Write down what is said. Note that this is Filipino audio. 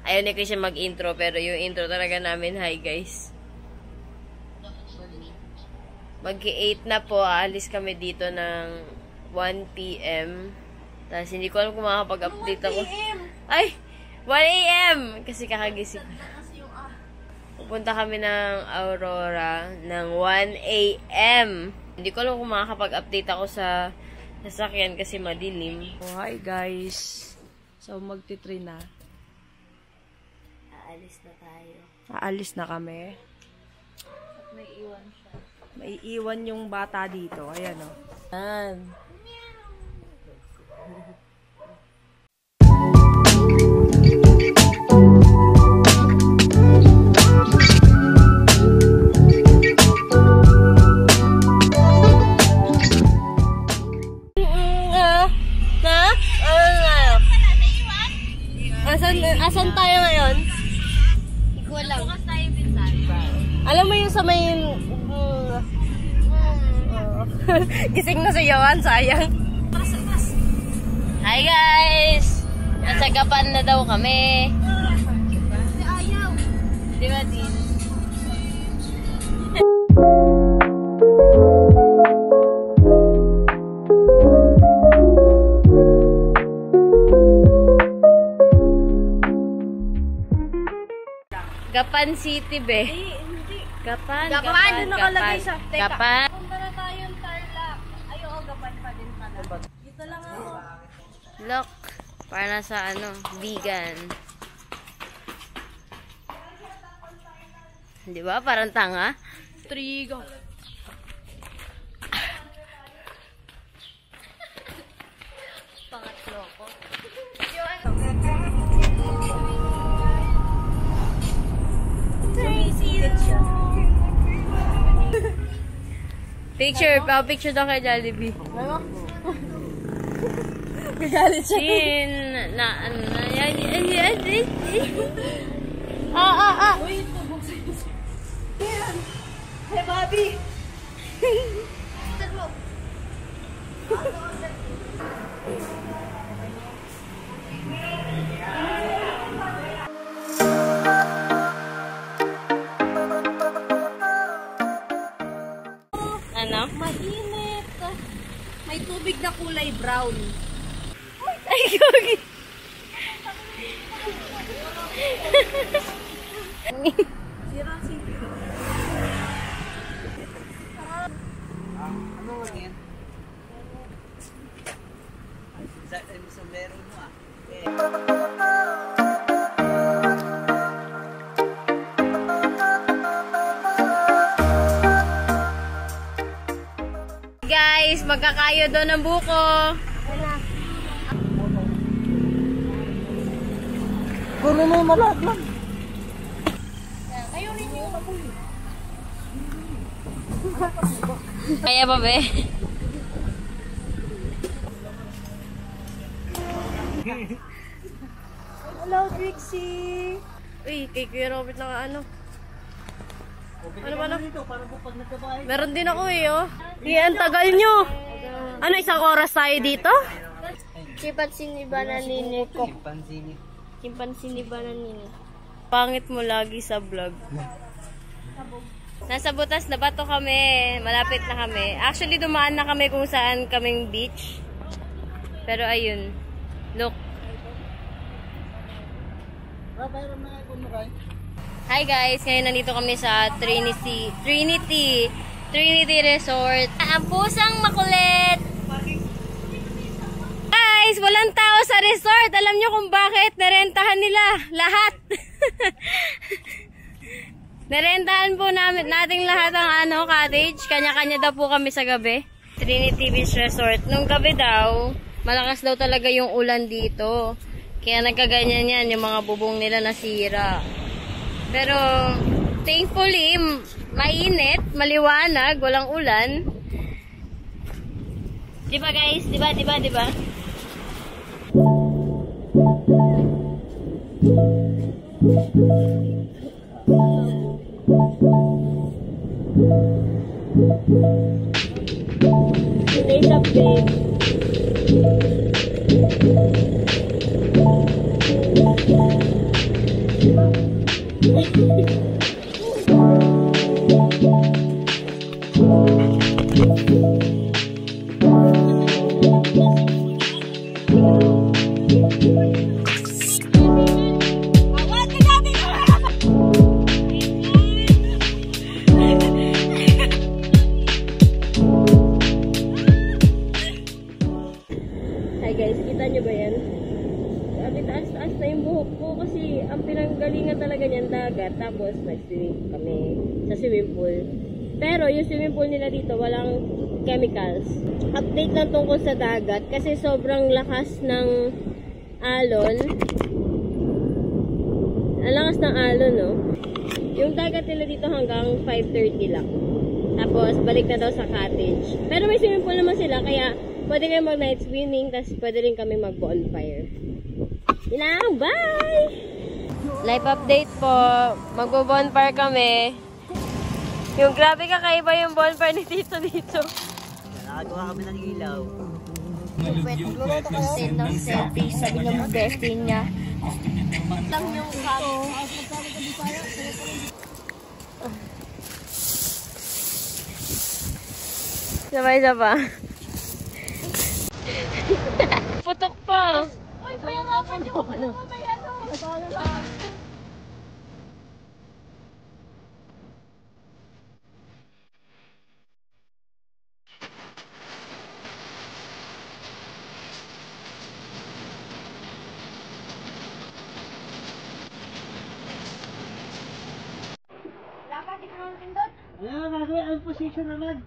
Ayaw ni Christian mag-intro, pero yung intro talaga namin, hi guys. Mag-8 na po, aalis kami dito ng 1 p.m. Tapos hindi ko alam kung makakapag-update ako. Ay! 1 a.m. Kasi kakagising ko. Pupunta kami ng Aurora ng 1 a.m. Hindi ko alam kung makakapag-update ako sa sasakyan kasi madilim. Oh, hi guys. So, magti-3 na. Aalis na tayo. Aalis na kami. At may iwan siya. May iwan yung bata dito. Ayan o. Ayan. Asan tayo ngayon? Hindi ko alam. Bukas tayo pinsan. Alam mo yung sa may... Gising na si Yohan, sayang. Hi guys! Nasa Gapan na daw kami. Ayaw. Di ba din? Gapan City, be. Hindi. Gapan. Gapan. Nakalagay siya. Teka. Gapan. Punta na tayong Tarlac. Ay, oo, Gapan pa din pala. Dito lang ako. Look. Para nasa ano, vegan. Di ba? Parang tanga. Trigo. Pangatlo ko. Picture daw kay Jollibee. Galit siya. Chin, na, ano, yan. Uy, tubog sa iyo. Hey, Bobby! Ano? Mainit. May tubig na kulay brown. Ay, gogi. Ano nga yan? Sa meron mo ah. Guys, magkakayo doon ng buko. Kuno mo yung malat lang. Kayo ninyo. Kaya ba, be? Hello, Trixie. Uy, kay Kuya Robert na ano. Ano ba na? Meron din ako eh, oh. Ang tagal nyo. Ano, isang oras tayo dito? Chimpanzini bananini ko. Panzini. Chimpanzini bananini. Pangit mo lagi sa vlog. Nasa Butas na Bato kami. Malapit na kami. Actually, dumaan na kami kung saan kaming beach. Pero ayun. Look. Hi guys! Ngayon nandito kami sa Trinity Resort. Ang pusang makulit! Guys! Walang tao sa resort! Alam nyo kung bakit? Narentahan nila lahat! Narentahan po nating lahat ang cottage. Kanya-kanya daw po kami sa gabi. Trinity Beach Resort. Nung gabi daw, malakas daw talaga yung ulan dito. Kaya nagkaganyan yan, yung mga bubong nila nasira. Pero, thankfully, mainit, maliwanag, walang ulan. Diba guys? Diba? Today's update. Hi guys, kita nyo ba yan? Sabi taas-taas na yung buhok ko kasi ang pinanggalingan talaga niyan dagat. Tapos nag-swimming kami sa swimming pool. Pero yung swimming pool nila dito walang chemicals. Update lang tungkol sa dagat kasi sobrang lakas ng alon. Ang lakas ng alon, no? Yung dagat nila dito hanggang 5:30 lang. Tapos balik na daw sa cottage. Pero may swimming pool naman sila kaya pwede kayo mag-night swimming, tapos pwede rin kami mag-bonfire. Yun lang, bye! Live update po. Mag-bonfire kami. Yung grabe kakaiba yung bonfire ni Tito dito. Nakagawa kami ng ilaw. Luluto ko ng selfie. Sabi ng bestie niya. Lang yung kato. Sabay-sabay. Putok pa. Uy, payangapan niyo. Ano? Ano, gagawin ang position naman.